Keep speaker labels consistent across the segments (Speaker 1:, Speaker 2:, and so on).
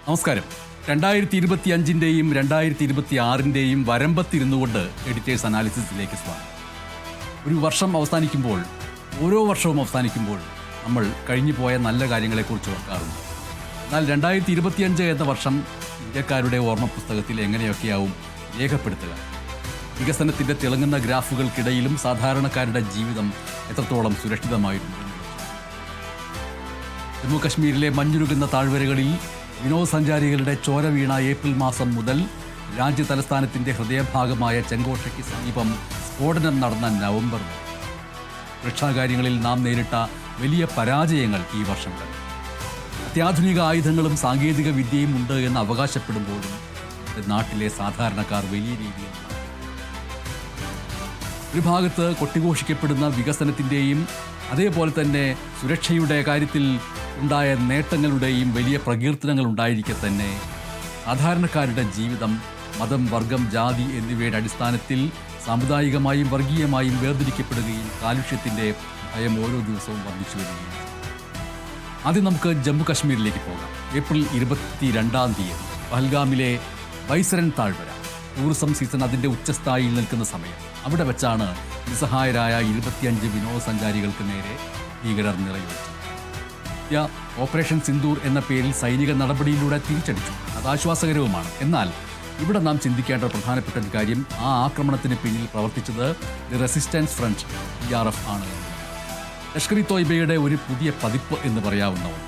Speaker 1: നമസ്കാരം. 2025-ൻ്റെയും 2026-ൻ്റെയും വരമ്പത്തിരുന്നുകൊണ്ട് എഡിറ്റേഴ്സ് അനാലിസിസിലേക്ക് സ്വാഗതം. ഒരു വർഷം അവസാനിക്കുമ്പോൾ, ഓരോ വർഷവും അവസാനിക്കുമ്പോൾ നമ്മൾ കഴിഞ്ഞു പോയ നല്ല കാര്യങ്ങളെക്കുറിച്ച് ഓർക്കാറുണ്ട്. എന്നാൽ 2025 എന്ന വർഷം ഇന്ത്യക്കാരുടെ ഓർമ്മ പുസ്തകത്തിൽ എങ്ങനെയൊക്കെയാവും രേഖപ്പെടുത്തുക? വികസനത്തിൻ്റെ തിളങ്ങുന്ന ഗ്രാഫുകൾക്കിടയിലും സാധാരണക്കാരുടെ ജീവിതം എത്രത്തോളം സുരക്ഷിതമായിരുന്നു? ജമ്മു കശ്മീരിലെ മഞ്ഞുരുകുന്ന താഴ്വരകളിൽ വിനോദസഞ്ചാരികളുടെ ചോര വീണ ഏപ്രിൽ മാസം മുതൽ രാജ്യ തലസ്ഥാനത്തിൻ്റെ ഹൃദയഭാഗമായ ചെങ്കോട്ടയ്ക്ക് സമീപം സ്ഫോടനം നടന്ന നവംബർ വരെ സുരക്ഷാകാര്യങ്ങളിൽ നാം നേരിട്ട വലിയ പരാജയങ്ങൾ ഈ വർഷം കണ്ടു. അത്യാധുനിക ആയുധങ്ങളും സാങ്കേതിക വിദ്യയും ഉണ്ട് എന്ന് അവകാശപ്പെടുമ്പോഴും നാട്ടിലെ സാധാരണക്കാർ വലിയ രീതിയിൽ ഒരു ഭാഗത്ത് കൊട്ടിഘോഷിക്കപ്പെടുന്ന വികസനത്തിൻ്റെയും അതേപോലെ തന്നെ സുരക്ഷയുടെ കാര്യത്തിൽ ഉണ്ടായ നേട്ടങ്ങളുടെയും വലിയ പ്രകീർത്തനങ്ങൾ ഉണ്ടായിരിക്കെ തന്നെ സാധാരണക്കാരുടെ ജീവിതം മതം, വർഗം, ജാതി എന്നിവയുടെ അടിസ്ഥാനത്തിൽ സാമുദായികമായും വർഗീയമായും വേർതിരിക്കപ്പെടുകയും കാലുഷ്യത്തിൻ്റെ ഭയം ഓരോ ദിവസവും വർദ്ധിച്ചു വരികയും. ആദ്യം നമുക്ക് ജമ്മു കശ്മീരിലേക്ക് പോകാം. ഏപ്രിൽ 22-ാം തീയതി പഹൽഗാമിലെ ബൈസരൻ താഴ്വര, ടൂറിസം സീസൺ അതിൻ്റെ ഉച്ചസ്ഥായിയിൽ നിൽക്കുന്ന സമയം. അവിടെ വെച്ചാണ് നിസ്സഹായരായ 25 വിനോദസഞ്ചാരികൾക്ക് നേരെ ഭീകരർ നിറയൊഴിച്ചത്. ഓപ്പറേഷൻ സിന്ദൂർ എന്ന പേരിൽ സൈനിക നടപടിയിലൂടെ തിരിച്ചടിച്ചു. അത് ആശ്വാസകരവുമാണ്. എന്നാൽ ഇവിടെ നാം ചിന്തിക്കേണ്ട പ്രധാനപ്പെട്ട ഒരു കാര്യം, ആ ആക്രമണത്തിന് പിന്നിൽ പ്രവർത്തിച്ചത് ദി റെസിസ്റ്റൻസ് ഫ്രണ്ട് PRF ആണ്. ലഷ്കർ ഇ തോയ്ബയുടെ ഒരു പുതിയ പതിപ്പ് എന്ന് പറയാവുന്ന ഒന്ന്.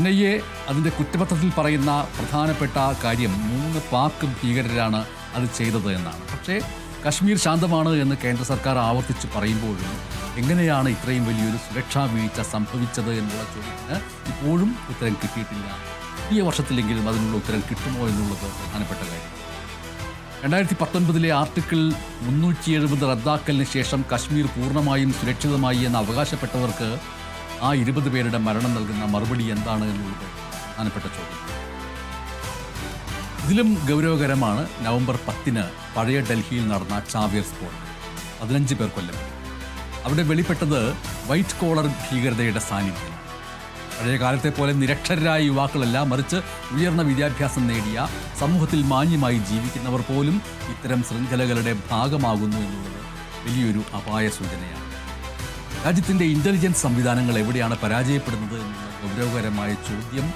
Speaker 1: NIA അതിൻ്റെ കുറ്റപത്രത്തിൽ പറയുന്ന പ്രധാനപ്പെട്ട കാര്യം 3 പാക് ഭീകരരാണ് അത് ചെയ്തത് എന്നാണ്. പക്ഷേ കശ്മീർ ശാന്തമാണ് എന്ന് കേന്ദ്ര സർക്കാർ ആവർത്തിച്ച് പറയുമ്പോഴും എങ്ങനെയാണ് ഇത്രയും വലിയൊരു സുരക്ഷാ വീഴ്ച സംഭവിച്ചത് എന്നുള്ള ചോദ്യത്തിന് ഇപ്പോഴും ഉത്തരം കിട്ടിയിട്ടില്ല. ഈ വർഷത്തിലെങ്കിലും അതിനുള്ള ഉത്തരം കിട്ടുമോ എന്നുള്ളത് പ്രധാനപ്പെട്ട കാര്യം. 2019 ആർട്ടിക്കിൾ 370 റദ്ദാക്കലിന് ശേഷം കശ്മീർ പൂർണ്ണമായും സുരക്ഷിതമായി എന്ന് അവകാശപ്പെട്ടവർക്ക് ആ 20 പേരുടെ മരണം നൽകുന്ന മറുപടി എന്താണ് എന്നുള്ളത് പ്രധാനപ്പെട്ട ചോദ്യം. ഇതിലും ഗൗരവകരമാണ് നവംബർ 10-ന് പഴയ ഡൽഹിയിൽ നടന്ന ചാവേർ സ്ഫോടനം. 15 പേർ കൊല്ലപ്പെട്ടു. അവിടെ വെളിപ്പെട്ടത് വൈറ്റ് കോളർ ഭീകരതയുടെ സാന്നിധ്യമാണ്. പഴയ കാലത്തെ പോലെ നിരക്ഷരരായ യുവാക്കളല്ല, മറിച്ച് ഉയർന്ന വിദ്യാഭ്യാസം നേടിയ സമൂഹത്തിൽ മാന്യമായി ജീവിക്കുന്നവർ പോലും ഇത്തരം ശൃംഖലകളുടെ ഭാഗമാകുന്നു എന്നുള്ളത് വലിയൊരു അപായ സൂചനയാണ്. രാജ്യത്തിൻ്റെ ഇൻ്റലിജൻസ് സംവിധാനങ്ങൾ എവിടെയാണ് പരാജയപ്പെടുന്നത് എന്നുള്ള ഗൗരവകരമായ ചോദ്യം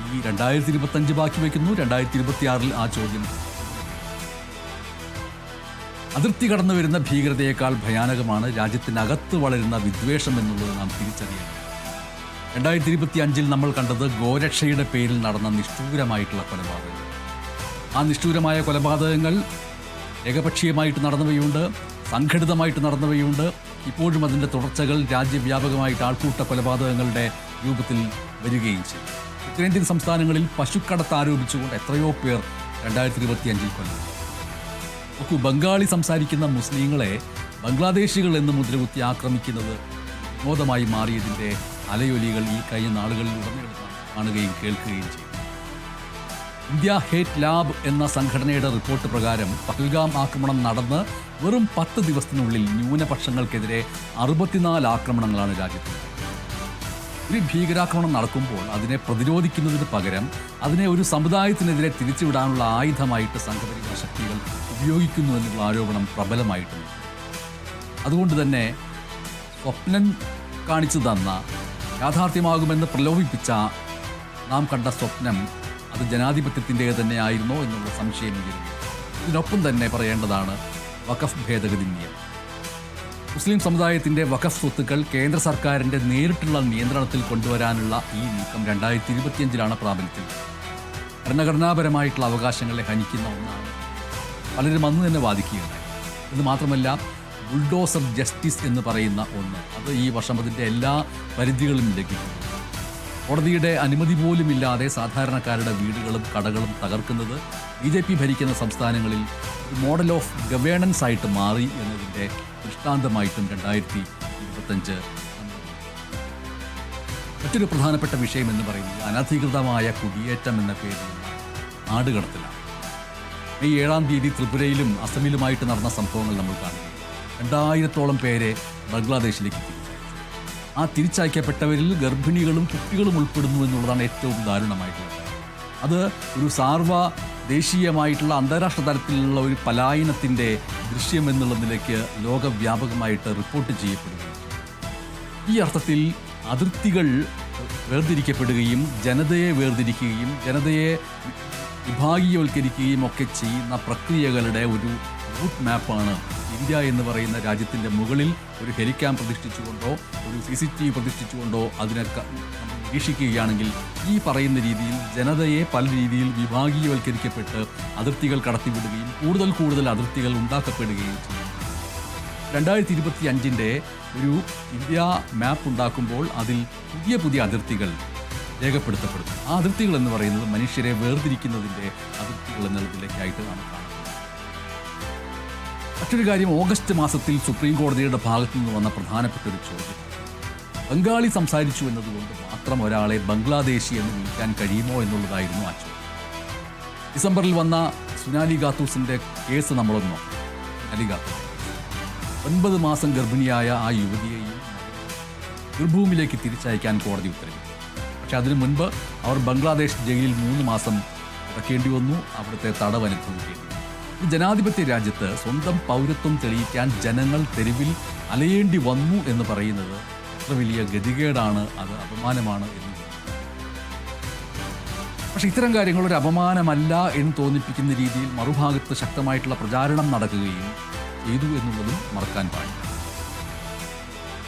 Speaker 1: ഈ 2025 ബാക്കി വയ്ക്കുന്നു. 2026-ൽ ആ ചോദ്യം അതിർത്തി കടന്നു വരുന്ന ഭീകരതയേക്കാൾ ഭയാനകമാണ് രാജ്യത്തിനകത്ത് വളരുന്ന വിദ്വേഷം എന്നുള്ളത് നാം തിരിച്ചറിയണം. 2025-ൽ നമ്മൾ കണ്ടത് ഗോരക്ഷയുടെ പേരിൽ നടന്ന നിഷ്ഠൂരമായിട്ടുള്ള കൊലപാതകങ്ങൾ. ആ നിഷ്ഠൂരമായ കൊലപാതകങ്ങൾ ഏകപക്ഷീയമായിട്ട് നടന്നവയുണ്ട്, സംഘടിതമായിട്ട് നടന്നവയുണ്ട്. ഇപ്പോഴും അതിൻ്റെ തുടർച്ചകൾ രാജ്യവ്യാപകമായിട്ട് ആൾക്കൂട്ട കൊലപാതകങ്ങളുടെ രൂപത്തിൽ വരികയും ചെയ്യും. ഉത്തരേന്ത്യൻ സംസ്ഥാനങ്ങളിൽ പശുക്കടത്ത് ആരോപിച്ചുകൊണ്ട് എത്രയോ പേർ 2025-ൽ കൊല്ലപ്പെട്ടു. നോക്കൂ, ബംഗാളി സംസാരിക്കുന്ന മുസ്ലിങ്ങളെ ബംഗ്ലാദേശികൾ എന്ന് മുദ്രകുത്തി ആക്രമിക്കുന്നത് വിനോദമായി മാറിയതിൻ്റെ അലയൊലികൾ ഈ കഴിഞ്ഞ നാളുകളിൽ ഉടനീളം കാണുകയും കേൾക്കുകയും ചെയ്തു. ഇന്ത്യ ഹേറ്റ് ലാബ് എന്ന സംഘടനയുടെ റിപ്പോർട്ട് പ്രകാരം പഹൽഗാം ആക്രമണം നടന്ന് വെറും 10 ദിവസത്തിനുള്ളിൽ ന്യൂനപക്ഷങ്ങൾക്കെതിരെ 64 ആക്രമണങ്ങളാണ് രാജ്യത്ത്. ഒരു ഭീകരാക്രമണം നടക്കുമ്പോൾ അതിനെ പ്രതിരോധിക്കുന്നതിന് പകരം അതിനെ ഒരു സമുദായത്തിനെതിരെ തിരിച്ചുവിടാനുള്ള ആയുധമായിട്ട് സംഘപരിവാർ ശക്തികൾ ഉപയോഗിക്കുന്നു എന്നുള്ള ആരോപണം പ്രബലമായിട്ടുണ്ട്. അതുകൊണ്ട് തന്നെ സ്വപ്നം കാണിച്ചു തന്ന, യാഥാർത്ഥ്യമാകുമെന്ന് പ്രലോഭിപ്പിച്ച നാം കണ്ട സ്വപ്നം അത് ജനാധിപത്യത്തിൻ്റെ തന്നെ ആയിരുന്നോ എന്നുള്ള സംശയം ഉയരുന്നു. ഇതിനൊപ്പം തന്നെ പറയേണ്ടതാണ് വഖഫ് ഭേദഗതി നിയമം. മുസ്ലിം സമുദായത്തിൻ്റെ വഖഫ് സ്വത്തുക്കൾ കേന്ദ്ര സർക്കാരിൻ്റെ നേരിട്ടുള്ള നിയന്ത്രണത്തിൽ കൊണ്ടുവരാനുള്ള ഈ നീക്കം 2025-ലാണ് പ്രാബല്യത്തിൽ. ഭരണഘടനാപരമായിട്ടുള്ള അവകാശങ്ങളെ ഹനിക്കുന്ന ഒന്നാണ്. പലരും അന്ന് തന്നെ വാദിക്കുകയുണ്ടായി. ഇത് മാത്രമല്ല, ബുൾഡോസർ ജസ്റ്റിസ് എന്ന് പറയുന്ന ഒന്ന്, അത് ഈ വർഷം അതിൻ്റെ എല്ലാ പരിധികളും ലംഘിക്കുന്നു. കോടതിയുടെ അനുമതി പോലുമില്ലാതെ സാധാരണക്കാരുടെ വീടുകളും കടകളും തകർക്കുന്നത് BJP ഭരിക്കുന്ന സംസ്ഥാനങ്ങളിൽ ഒരു മോഡൽ ഓഫ് ഗവേണൻസ് ആയിട്ട് മാറി എന്നതിൻ്റെ ദൃഷ്ടാന്തമായിട്ടും 2025 മറ്റൊരു പ്രധാനപ്പെട്ട വിഷയം എന്ന് പറയുന്നത് അനധികൃതമായ കുടിയേറ്റം എന്ന പേരിലുള്ള നാടുകടത്തലാണ്. മെയ് 7-ാം തീയതി ത്രിപുരയിലും അസമിലുമായിട്ട് നടന്ന സംഭവങ്ങൾ നമ്മൾ കാണുകയും 2000-ഓളം പേരെ ബംഗ്ലാദേശിലേക്ക് തിരിച്ചയച്ചു. ആ തിരിച്ചയക്കപ്പെട്ടവരിൽ ഗർഭിണികളും കുട്ടികളും ഉൾപ്പെടുന്നു എന്നുള്ളതാണ് ഏറ്റവും ദാരുണമായിട്ടുള്ളത്. അത് ഒരു ദേശീയമായിട്ടുള്ള അന്താരാഷ്ട്ര തലത്തിലുള്ള ഒരു പലായനത്തിൻ്റെ ദൃശ്യം എന്നുള്ള നിലയ്ക്ക് ലോകവ്യാപകമായിട്ട് റിപ്പോർട്ട് ചെയ്യപ്പെടുകയും ഈ അർത്ഥത്തിൽ അതിർത്തികൾ വേർതിരിക്കപ്പെടുകയും ജനതയെ വേർതിരിക്കുകയും ജനതയെ വിഭാഗീയവൽക്കരിക്കുകയും ഒക്കെ ചെയ്യുന്ന പ്രക്രിയകളുടെ ഒരു റൂട്ട് മാപ്പാണ് ഇന്ത്യ എന്ന് പറയുന്ന രാജ്യത്തിൻ്റെ മുകളിൽ ഒരു ഹെലിക്യാം പ്രതിഷ്ഠിച്ചുകൊണ്ടോ ഒരു CCTV പ്രതിഷ്ഠിച്ചുകൊണ്ടോ അതിനെ നിരീക്ഷിക്കുകയാണെങ്കിൽ ഈ പറയുന്ന രീതിയിൽ ജനതയെ പല രീതിയിൽ വിഭാഗീയവൽക്കരിക്കപ്പെട്ട് അതിർത്തികൾ കടത്തിവിടുകയും കൂടുതൽ അതിർത്തികൾ ഉണ്ടാക്കപ്പെടുകയും ചെയ്യും. 2025 ഒരു ഇന്ത്യ മാപ്പ് ഉണ്ടാക്കുമ്പോൾ അതിൽ പുതിയ അതിർത്തികൾ രേഖപ്പെടുത്തപ്പെടുന്നു. ആ അതിർത്തികൾ എന്ന് പറയുന്നത് മനുഷ്യരെ വേർതിരിക്കുന്നതിൻ്റെ അതിർത്തികൾ എന്നുള്ളതിലേക്കായിട്ട് നാം കാണുന്നത്. മറ്റൊരു കാര്യം, ഓഗസ്റ്റ് മാസത്തിൽ സുപ്രീം കോടതിയുടെ ഭാഗത്തു നിന്ന് വന്ന പ്രധാനപ്പെട്ട ഒരു ചോദ്യം, ബംഗാളി സംസാരിച്ചു എന്നതുകൊണ്ട് മാത്രം ഒരാളെ ബംഗ്ലാദേശി എന്ന് വിളിക്കാൻ കഴിയുമോ എന്നുള്ളതായിരുന്നു ആ ചോദ്യം. ഡിസംബറിൽ വന്ന സുനാലി ഖാത്തൂസിൻ്റെ കേസ് നമ്മളൊന്ന് നോക്കാം. സുനാലി ഖാത്തൂസ് 9 മാസം ഗർഭിണിയായ ആ യുവതിയെയും നിർഭൂമിലേക്ക് തിരിച്ചയക്കാൻ കോടതി ഉത്തരവിട്ടു. പക്ഷെ അതിനു മുൻപ് അവർ ബംഗ്ലാദേശ് ജയിലിൽ 3 മാസം കിടക്കേണ്ടി വന്നു, അവിടുത്തെ തടവ് അനുഭവിക്കേണ്ടി വന്നു. ജനാധിപത്യ രാജ്യത്ത് സ്വന്തം പൗരത്വം തെളിയിക്കാൻ ജനങ്ങൾ തെരുവിൽ അലയേണ്ടി വന്നു എന്ന് പറയുന്നത് എത്ര വലിയ ഗതികേടാണ്, അത് അപമാനമാണ് എന്ന്. പക്ഷെ ഇത്തരം കാര്യങ്ങൾ ഒരു അപമാനമല്ല എന്ന് തോന്നിപ്പിക്കുന്ന രീതിയിൽ മറുഭാഗത്ത് ശക്തമായിട്ടുള്ള പ്രചാരണം നടക്കുകയും ചെയ്തു എന്നുള്ളതും മറക്കാൻ പാടില്ല.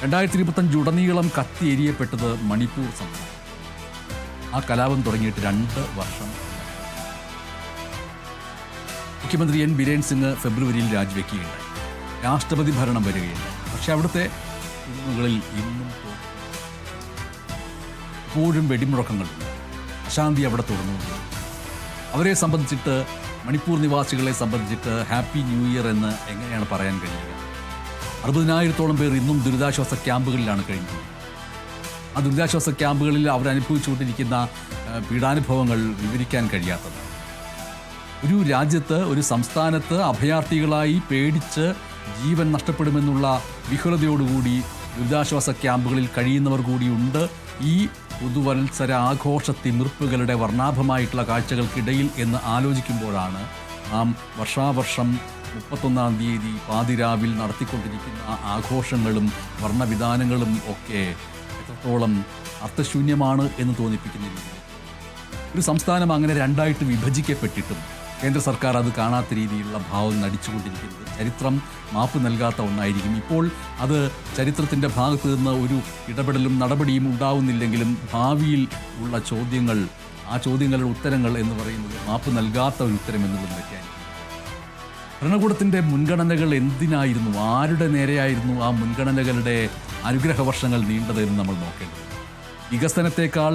Speaker 1: 2025 ഉടനീളം കത്തി എരിയപ്പെട്ടത് മണിപ്പൂർ സംസ്ഥാനം. ആ കലാപം തുടങ്ങിയിട്ട് 2 വർഷം. മുഖ്യമന്ത്രി N. ബിരേൻ സിംഗ് ഫെബ്രുവരിയിൽ രാജിവെക്കുകയുണ്ടായി. രാഷ്ട്രപതി ഭരണം വരികയുണ്ടായി. പക്ഷെ അവിടുത്തെ കുന്നുകളിൽ ഇന്നും ഇപ്പോഴും വെടിമുഴക്കങ്ങളുണ്ട്. അശാന്തി അവിടെ തുടർന്നുണ്ട്. അവരെ സംബന്ധിച്ചിട്ട്, മണിപ്പൂർ നിവാസികളെ സംബന്ധിച്ചിട്ട് ഹാപ്പി ന്യൂ ഇയർ എന്ന് എങ്ങനെയാണ് പറയാൻ കഴിയുക? 60,000-ഓളം പേർ ഇന്നും ദുരിതാശ്വാസ ക്യാമ്പുകളിലാണ് കഴിഞ്ഞത്. ആ ദുരിതാശ്വാസ ക്യാമ്പുകളിൽ അവരനുഭവിച്ചുകൊണ്ടിരിക്കുന്ന പീഡാനുഭവങ്ങൾ വിവരിക്കാൻ കഴിയാത്തത്. ഒരു രാജ്യത്ത്, ഒരു സംസ്ഥാനത്ത് അഭയാർത്ഥികളായി പേടിച്ച് ജീവൻ നഷ്ടപ്പെടുമെന്നുള്ള വിഹുലതയോടുകൂടി ദുരിതാശ്വാസ ക്യാമ്പുകളിൽ കഴിയുന്നവർ കൂടിയുണ്ട്. ഈ പുതുവത്സര ആഘോഷ തിമിർപ്പുകളുടെ വർണ്ണാഭമായിട്ടുള്ള കാഴ്ചകൾക്കിടയിൽ എന്ന് ആലോചിക്കുമ്പോഴാണ് നാം വർഷാവർഷം 31-ാം തീയതി പാതിരാവിൽ നടത്തിക്കൊണ്ടിരിക്കുന്ന ആഘോഷങ്ങളും വർണ്ണവിധാനങ്ങളും ഒക്കെ എത്രത്തോളം അർത്ഥശൂന്യമാണ് എന്ന് തോന്നിപ്പിക്കുന്ന രീതിയിൽ ഒരു സംസ്ഥാനം അങ്ങനെ 2ആയിട്ട് വിഭജിക്കപ്പെട്ടിട്ടും കേന്ദ്ര സർക്കാർ അത് കാണാത്ത രീതിയിലുള്ള ഭാവം നടിച്ചുകൊണ്ടിരിക്കുന്നത് ചരിത്രം മാപ്പ് നൽകാത്ത ഒന്നായിരിക്കും. ഇപ്പോൾ അത് ചരിത്രത്തിൻ്റെ ഭാഗത്തു നിന്ന് ഒരു ഇടപെടലും നടപടിയും ഉണ്ടാവുന്നില്ലെങ്കിലും ഭാവിയിൽ ഉള്ള ചോദ്യങ്ങൾ, ആ ചോദ്യങ്ങളുടെ ഉത്തരങ്ങൾ എന്ന് പറയുന്നത് മാപ്പ് നൽകാത്ത ഒരു ഉത്തരം എന്നുള്ളതൊക്കെയായിരിക്കും. ഭരണകൂടത്തിൻ്റെ മുൻഗണനകൾ എന്തിനായിരുന്നു, ആരുടെ നേരെയായിരുന്നു ആ മുൻഗണനകളുടെ അനുഗ്രഹവർഷങ്ങൾ നീണ്ടത് എന്ന് നമ്മൾ നോക്കേണ്ടത്. വികസനത്തെക്കാൾ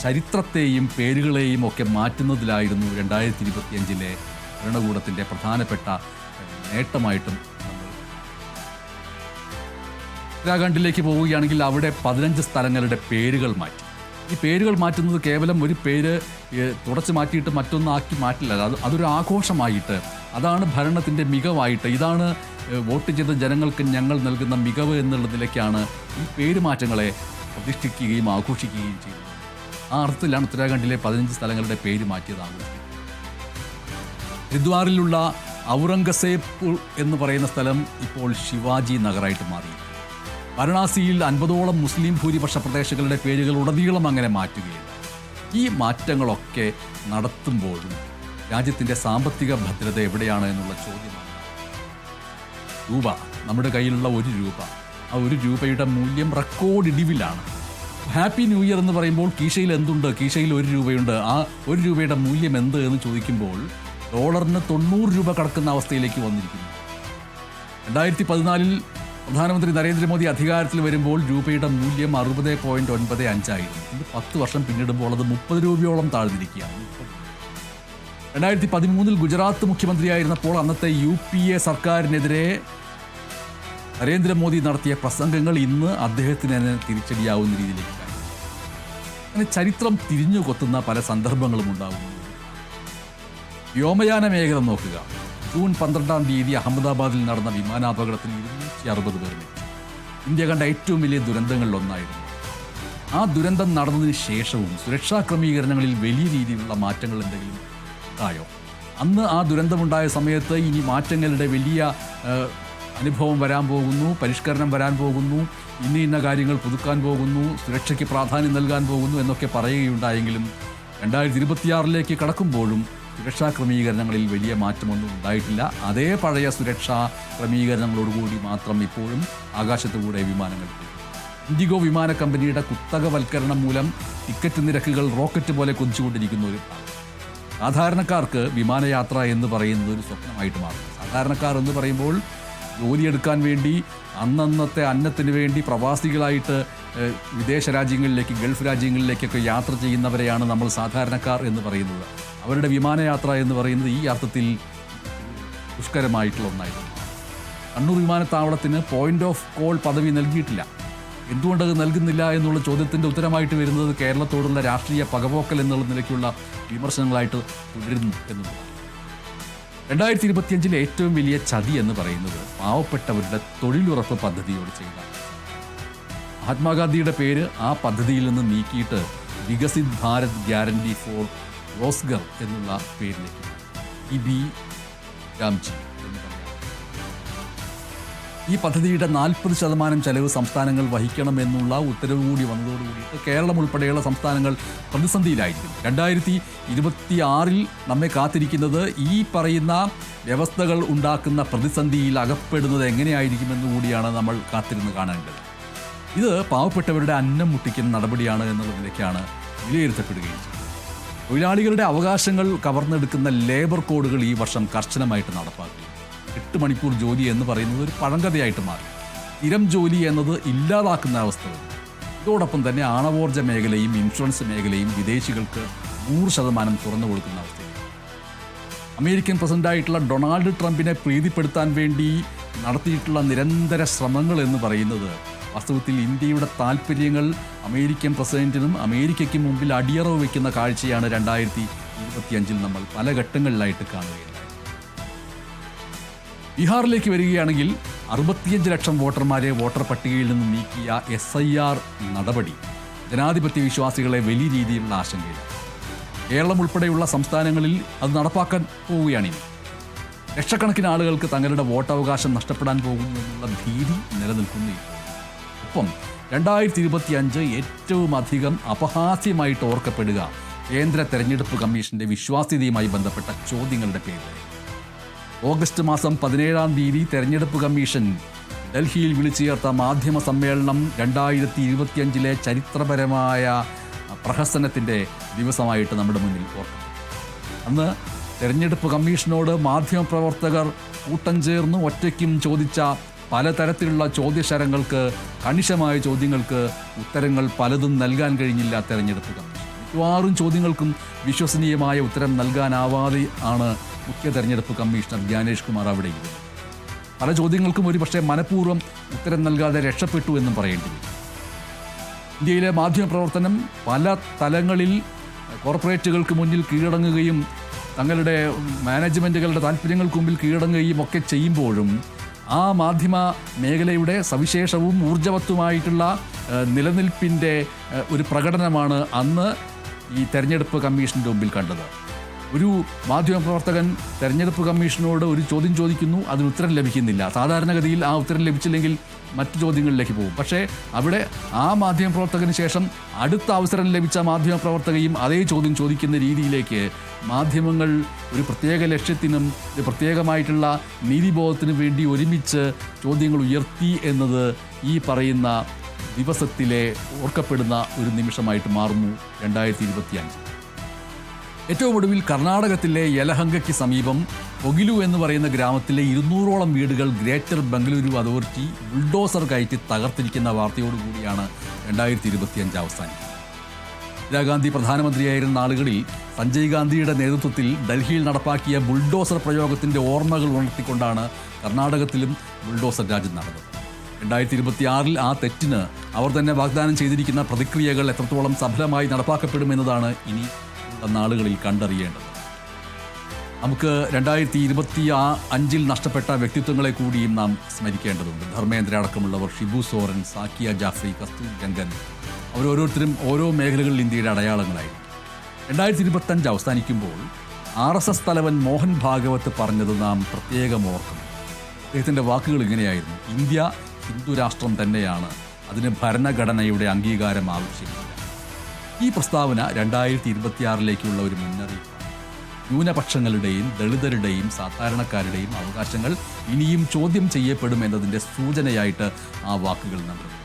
Speaker 1: ചരിത്രത്തെയും പേരുകളെയും ഒക്കെ മാറ്റുന്നതിലായിരുന്നു 2025 ഭരണകൂടത്തിൻ്റെ പ്രധാനപ്പെട്ട നേട്ടമായിട്ടും നമ്മൾ. ഉത്തരാഖണ്ഡിലേക്ക് പോവുകയാണെങ്കിൽ അവിടെ 15 സ്ഥലങ്ങളുടെ പേരുകൾ മാറ്റി. ഈ പേരുകൾ മാറ്റുന്നത് കേവലം ഒരു പേര് തുടച്ചു മാറ്റിയിട്ട് മറ്റൊന്നാക്കി മാറ്റില്ല, അതൊരു ആഘോഷമായിട്ട്, അതാണ് ഭരണത്തിൻ്റെ മികവായിട്ട്, ഇതാണ് വോട്ട് ചെയ്ത ജനങ്ങൾക്ക് ഞങ്ങൾ നൽകുന്ന മികവ് എന്നുള്ളതിലേക്കാണ് ഈ പേരുമാറ്റങ്ങളെ പ്രതിഷ്ഠിക്കുകയും ആഘോഷിക്കുകയും ചെയ്യുന്നത്. ആ അർത്ഥത്തിലാണ് ഉത്തരാഖണ്ഡിലെ 15 സ്ഥലങ്ങളുടെ പേര് മാറ്റിയത് ആഘോഷിക്കുന്നത്. ഹരിദ്വാറിലുള്ള ഔറംഗസേബ് എന്ന് പറയുന്ന സ്ഥലം ഇപ്പോൾ ശിവാജി നഗറായിട്ട് മാറി. വാരണാസിയിൽ 50ഓളം മുസ്ലിം ഭൂരിപക്ഷ പ്രദേശങ്ങളുടെ പേരുകൾ ഉടനീളം അങ്ങനെ മാറ്റുകയില്ല. ഈ മാറ്റങ്ങളൊക്കെ നടത്തുമ്പോഴും രാജ്യത്തിൻ്റെ സാമ്പത്തിക ഭദ്രത എവിടെയാണ് എന്നുള്ള ചോദ്യമാണ്. രൂപ, നമ്മുടെ കയ്യിലുള്ള 1 രൂപ, ആ 1 രൂപയുടെ മൂല്യം റെക്കോർഡ് ഇടിവിലാണ്. ഹാപ്പി ന്യൂ ഇയർ എന്ന് പറയുമ്പോൾ കീശയിൽ എന്തുണ്ട്? കീശയിൽ 1 രൂപയുണ്ട്. ആ 1 രൂപയുടെ മൂല്യം എന്ത് എന്ന് ചോദിക്കുമ്പോൾ ഡോളറിന് 90 രൂപ കടക്കുന്ന അവസ്ഥയിലേക്ക് വന്നിരിക്കുന്നു. 2014 പ്രധാനമന്ത്രി നരേന്ദ്രമോദി അധികാരത്തിൽ വരുമ്പോൾ രൂപയുടെ മൂല്യം 60.95 ആയിരുന്നു. ഇത് 10 വർഷം പിന്നിടുമ്പോൾ അത് 30 രൂപയോളം താഴ്ന്നിരിക്കുകയാണ്. 2013 ഗുജറാത്ത് മുഖ്യമന്ത്രിയായിരുന്നപ്പോൾ അന്നത്തെ UPA സർക്കാരിനെതിരെ നരേന്ദ്രമോദി നടത്തിയ പ്രസംഗങ്ങൾ ഇന്ന് അദ്ദേഹത്തിന് തന്നെ തിരിച്ചടിയാവുന്ന രീതിയിലേക്ക്. അങ്ങനെ ചരിത്രം തിരിഞ്ഞു കൊത്തുന്ന പല സന്ദർഭങ്ങളും ഉണ്ടാകുന്നു. വ്യോമയാന മേഖല നോക്കുക. ജൂൺ 12-ാം തീയതി അഹമ്മദാബാദിൽ നടന്ന വിമാനാപകടത്തിൽ 260 പേർ മരിച്ചു. ഇന്ത്യ കണ്ട ഏറ്റവും വലിയ ദുരന്തങ്ങളിലൊന്നായിരുന്നു. ആ ദുരന്തം നടന്നതിന് ശേഷവും സുരക്ഷാ ക്രമീകരണങ്ങളിൽ വലിയ രീതിയിലുള്ള മാറ്റങ്ങൾ എന്തെങ്കിലും ഉണ്ടായോ? അന്ന് ആ ദുരന്തമുണ്ടായ സമയത്ത് ഇനി മാറ്റങ്ങളുടെ വലിയ അനുഭവം വരാൻ പോകുന്നു, പരിഷ്കരണം വരാൻ പോകുന്നു, ഇന്ന കാര്യങ്ങൾ പുതുക്കാൻ പോകുന്നു, സുരക്ഷയ്ക്ക് പ്രാധാന്യം നൽകാൻ പോകുന്നു എന്നൊക്കെ പറയുകയുണ്ടായെങ്കിലും 2026 കടക്കുമ്പോഴും സുരക്ഷാ ക്രമീകരണങ്ങളിൽ വലിയ മാറ്റമൊന്നും ഉണ്ടായിട്ടില്ല. അതേ പഴയ സുരക്ഷാ ക്രമീകരണങ്ങളോടുകൂടി മാത്രം ഇപ്പോഴും ആകാശത്തുകൂടെ വിമാനങ്ങൾ. ഇൻഡിഗോ വിമാന കമ്പനിയുടെ കുത്തകവൽക്കരണം മൂലം ടിക്കറ്റ് നിരക്കുകൾ റോക്കറ്റ് പോലെ കുതിച്ചുകൊണ്ടിരിക്കുന്ന ഒരു സാധാരണക്കാർക്ക് വിമാനയാത്ര എന്ന് പറയുന്നത് ഒരു സ്വപ്നമായിട്ട് മാറും. സാധാരണക്കാർ എന്ന് പറയുമ്പോൾ ജോലിയെടുക്കാൻ വേണ്ടി അന്നന്നത്തെ അന്നത്തിന് വേണ്ടി പ്രവാസികളായിട്ട് വിദേശ രാജ്യങ്ങളിലേക്ക്, ഗൾഫ് രാജ്യങ്ങളിലേക്കൊക്കെ യാത്ര ചെയ്യുന്നവരെയാണ് നമ്മൾ സാധാരണക്കാർ എന്ന് പറയുന്നത്. അവരുടെ വിമാനയാത്ര എന്ന് പറയുന്നത് ഈ അർത്ഥത്തിൽ ദുഷ്കരമായിട്ടുള്ള ഒന്നായിരുന്നു. കണ്ണൂർ വിമാനത്താവളത്തിന് പോയിന്റ് ഓഫ് കോൾ പദവി നൽകിയിട്ടില്ല. എന്തുകൊണ്ടത് നൽകുന്നില്ല എന്നുള്ള ചോദ്യത്തിൻ്റെ ഉത്തരമായിട്ട് വരുന്നത് കേരളത്തോടുള്ള രാഷ്ട്രീയ പകപോക്കൽ എന്നുള്ള നിലയ്ക്കുള്ള വിമർശനങ്ങളായിട്ട് തുടരുന്നു എന്നുള്ളതാണ്. 2025 ഏറ്റവും വലിയ ചതി എന്ന് പറയുന്നത് പാവപ്പെട്ടവരുടെ തൊഴിലുറപ്പ് പദ്ധതിയോട് ചെയ്ത മഹാത്മാഗാന്ധിയുടെ പേര് ആ പദ്ധതിയിൽ നിന്ന് നീക്കിയിട്ട് വികസിത് ഭാരത് ഗ്യാരണ്ടി ഫോർ റോസ്ഗർ എന്നുള്ള പേരിലേക്ക് ഇബി രാംജി എന്ന് പറയാം. ഈ പദ്ധതിയുടെ 40% ചെലവ് സംസ്ഥാനങ്ങൾ വഹിക്കണമെന്നുള്ള ഉത്തരവ് കൂടി വന്നതോടുകൂടിയിട്ട് കേരളം ഉൾപ്പെടെയുള്ള സംസ്ഥാനങ്ങൾ പ്രതിസന്ധിയിലായിരിക്കും. 2026 നമ്മെ കാത്തിരിക്കുന്നത് ഈ പറയുന്ന വ്യവസ്ഥകൾ ഉണ്ടാക്കുന്ന പ്രതിസന്ധിയിൽ അകപ്പെടുന്നത് എങ്ങനെയായിരിക്കുമെന്ന് കൂടിയാണ് നമ്മൾ കാത്തിരുന്ന് കാണേണ്ടത്. ഇത് പാവപ്പെട്ടവരുടെ അന്നം മുട്ടിക്കുന്ന നടപടിയാണ് എന്നുള്ളതിലേക്കാണ് വിലയിരുത്തപ്പെടുകയും ചെയ്യുന്നത്. തൊഴിലാളികളുടെ അവകാശങ്ങൾ കവർന്നെടുക്കുന്ന ലേബർ കോഡുകൾ ഈ വർഷം കർശനമായിട്ട് നടപ്പാക്കി. 8 മണിക്കൂർ ജോലി എന്ന് പറയുന്നത് ഒരു പഴങ്കഥയായിട്ട് മാറി. സ്ഥിരം ജോലി എന്നത് ഇല്ലാതാക്കുന്ന അവസ്ഥ വരും. ഇതോടൊപ്പം തന്നെ ആണവോർജ്ജ മേഖലയും ഇൻഷുറൻസ് മേഖലയും വിദേശികൾക്ക് 100% തുറന്നു കൊടുക്കുന്ന അവസ്ഥയാണ്. അമേരിക്കൻ പ്രസിഡന്റായിട്ടുള്ള ഡൊണാൾഡ് ട്രംപിനെ പ്രീതിപ്പെടുത്താൻ വേണ്ടി നടത്തിയിട്ടുള്ള നിരന്തര ശ്രമങ്ങൾ എന്ന് പറയുന്നത് വാസ്തവത്തിൽ ഇന്ത്യയുടെ താല്പര്യങ്ങൾ അമേരിക്കൻ പ്രസിഡന്റിനും അമേരിക്കയ്ക്ക് മുമ്പിൽ അടിയറവ് വയ്ക്കുന്ന കാഴ്ചയാണ് 2025 നമ്മൾ പല ഘട്ടങ്ങളിലായിട്ട് കാണുകയുണ്ടായി. ബീഹാറിലേക്ക് വരികയാണെങ്കിൽ 65 ലക്ഷം വോട്ടർമാരെ വോട്ടർ പട്ടികയിൽ നിന്ന് നീക്കിയ SIR നടപടി ജനാധിപത്യ വിശ്വാസികളെ വലിയ രീതിയിലുള്ള ആശങ്കയിലാണ്. കേരളം ഉൾപ്പെടെയുള്ള സംസ്ഥാനങ്ങളിൽ അത് നടപ്പാക്കാൻ പോവുകയാണിനി. ലക്ഷക്കണക്കിന് ആളുകൾക്ക് തങ്ങളുടെ വോട്ടവകാശം നഷ്ടപ്പെടാൻ പോകുന്നു എന്നുള്ള ഭീതി നിലനിൽക്കുന്നു. ഒപ്പം 2025 ഏറ്റവും അധികം അപഹാസ്യമായിട്ട് ഓർക്കപ്പെടുക കേന്ദ്ര തെരഞ്ഞെടുപ്പ് കമ്മീഷന്റെ വിശ്വാസ്യതയുമായി ബന്ധപ്പെട്ട ചോദ്യങ്ങളുടെ പേരിൽ. ഓഗസ്റ്റ് മാസം 17 തെരഞ്ഞെടുപ്പ് കമ്മീഷൻ ഡൽഹിയിൽ വിളിച്ചു ചേർത്ത മാധ്യമ സമ്മേളനം 2025 ചരിത്രപരമായ പ്രഹസനത്തിൻ്റെ ദിവസമായിട്ട് നമ്മുടെ മുന്നിൽ ഓർക്കും. അന്ന് തെരഞ്ഞെടുപ്പ് കമ്മീഷനോട് മാധ്യമപ്രവർത്തകർ കൂട്ടം ചേർന്ന് ഒറ്റയ്ക്കും ചോദിച്ച പലതരത്തിലുള്ള ചോദ്യശരങ്ങൾക്ക്, കണിശമായ ചോദ്യങ്ങൾക്ക് ഉത്തരങ്ങൾ പലതും നൽകാൻ കഴിഞ്ഞില്ല തെരഞ്ഞെടുപ്പ് കമ്മീഷൻ. മിക്കവാറും ചോദ്യങ്ങൾക്കും വിശ്വസനീയമായ ഉത്തരം നൽകാനാവാതെ ആണ് മുഖ്യ തെരഞ്ഞെടുപ്പ് കമ്മീഷണർ ജ്ഞാനേഷ് കുമാർ അവിടെ ഇരുന്നത്. പല ചോദ്യങ്ങൾക്കും ഒരുപക്ഷെ മനഃപൂർവ്വം ഉത്തരം നൽകാതെ രക്ഷപ്പെട്ടു എന്നും പറയേണ്ടി വരും. ഇന്ത്യയിലെ മാധ്യമപ്രവർത്തനം പല തലങ്ങളിൽ കോർപ്പറേറ്റുകൾക്ക് മുന്നിൽ കീഴടങ്ങുകയും തങ്ങളുടെ മാനേജ്മെൻറ്റുകളുടെ താല്പര്യങ്ങൾക്ക് മുമ്പിൽ കീഴടങ്ങുകയും ഒക്കെ ചെയ്യുമ്പോഴും ആ മാധ്യമ മേഖലയുടെ സവിശേഷവും ഊർജ്ജവത്തുമായിട്ടുള്ള നിലനിൽപ്പിൻ്റെ ഒരു പ്രകടനമാണ് അന്ന് ഈ തെരഞ്ഞെടുപ്പ് കമ്മീഷൻ്റെ മുമ്പിൽ കണ്ടത്. ഒരു മാധ്യമപ്രവർത്തകൻ തെരഞ്ഞെടുപ്പ് കമ്മീഷനോട് ഒരു ചോദ്യം ചോദിക്കുന്നു, അതിന് ഉത്തരം ലഭിക്കുന്നില്ല. സാധാരണഗതിയിൽ ആ ഉത്തരം ലഭിച്ചില്ലെങ്കിൽ മറ്റു ചോദ്യങ്ങളിലേക്ക് പോകും. പക്ഷേ അവിടെ ആ മാധ്യമപ്രവർത്തകന് ശേഷം അടുത്ത അവസരം ലഭിച്ച മാധ്യമപ്രവർത്തകയും അതേ ചോദ്യം ചോദിക്കുന്ന രീതിയിലേക്ക് മാധ്യമങ്ങൾ ഒരു പ്രത്യേക ലക്ഷ്യത്തിനും ഒരു പ്രത്യേകമായിട്ടുള്ള നീതിബോധത്തിനും വേണ്ടി ഒരുമിച്ച് ചോദ്യങ്ങൾ ഉയർത്തി എന്നത് ഈ പറയുന്ന ദിവസത്തിലെ ഓർക്കപ്പെടുന്ന ഒരു നിമിഷമായിട്ട് മാറുന്നു 2025. ഏറ്റവും ഒടുവിൽ കർണാടകത്തിലെ യലഹങ്കയ്ക്ക് സമീപം ഒഗിലു എന്ന് പറയുന്ന ഗ്രാമത്തിലെ 200ഓളം വീടുകൾ ഗ്രേറ്റർ ബംഗളൂരു അതോറിറ്റി ബുൾഡോസർ കയറ്റി തകർത്തിരിക്കുന്ന വാർത്തയോടുകൂടിയാണ് 2025 അവസാനിക്കുന്നത്. ഇന്ദിരാഗാന്ധി പ്രധാനമന്ത്രിയായിരുന്ന നാളുകളിൽ സഞ്ജയ് ഗാന്ധിയുടെ നേതൃത്വത്തിൽ ഡൽഹിയിൽ നടപ്പാക്കിയ ബുൾഡോസർ പ്രയോഗത്തിൻ്റെ ഓർമ്മകൾ ഉണർത്തിക്കൊണ്ടാണ് കർണാടകത്തിലും ബുൾഡോസർ രാജ്യം നടന്നത്. 2026 ആ തെറ്റിന് അവർ തന്നെ വാഗ്ദാനം ചെയ്തിരിക്കുന്ന പ്രതിക്രിയകൾ എത്രത്തോളം സഫലമായി നടപ്പാക്കപ്പെടുമെന്നതാണ് ഇനി നാളുകളിൽ കണ്ടറിയേണ്ടത്. നമുക്ക് 2025 നഷ്ടപ്പെട്ട വ്യക്തിത്വങ്ങളെ കൂടിയും നാം സ്മരിക്കേണ്ടതുണ്ട്. ധർമ്മേന്ദ്ര അടക്കമുള്ളവർ, ഷിബു സോറൻ, സാക്കിയ ജാഫ്രി, കസ്തൂരി രംഗൻ, അവരോരോരുത്തരും ഓരോ മേഖലകളിൽ ഇന്ത്യയുടെ അടയാളങ്ങളായിരുന്നു. 2025 അവസാനിക്കുമ്പോൾ RSS തലവൻ മോഹൻ ഭാഗവത് പറഞ്ഞത് നാം പ്രത്യേകം ഓർക്കുന്നു. അദ്ദേഹത്തിൻ്റെ വാക്കുകൾ ഇങ്ങനെയായിരുന്നു: ഇന്ത്യ ഹിന്ദു രാഷ്ട്രം തന്നെയാണ്, അതിന് ഭരണഘടനയുടെ അംഗീകാരം ആവശ്യമില്ല. ഈ പ്രസ്താവന 2026 ഒരു മുന്നറിയിപ്പാണ്. ന്യൂനപക്ഷങ്ങളുടെയും ദളിതരുടെയും സാധാരണക്കാരുടെയും അവകാശങ്ങൾ ഇനിയും ചോദ്യം ചെയ്യപ്പെടും എന്നതിൻ്റെ സൂചനയായിട്ട് ആ വാക്കുകൾ നൽകുന്നു.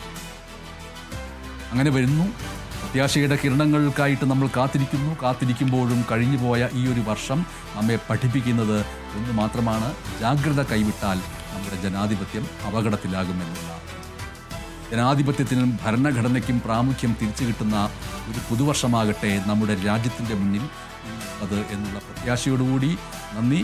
Speaker 1: അങ്ങനെ വരുന്നു. പ്രത്യാശയുടെ കിരണങ്ങൾക്കായിട്ട് നമ്മൾ കാത്തിരിക്കുമ്പോഴും കഴിഞ്ഞുപോയ ഈ ഒരു വർഷം നമ്മെ പഠിപ്പിക്കുന്നത് ഒന്ന് മാത്രമാണ്: ജാഗ്രത കൈവിട്ടാൽ നമ്മുടെ ജനാധിപത്യം അപകടത്തിലാകുമെന്നുള്ള. ജനാധിപത്യത്തിനും ഭരണഘടനയ്ക്കും പ്രാമുഖ്യം തിരിച്ചു കിട്ടുന്ന ഒരു പുതുവർഷമാകട്ടെ നമ്മുടെ രാജ്യത്തിൻ്റെ മുന്നിൽ അത് എന്നുള്ള പ്രത്യാശയോടുകൂടി നന്ദി.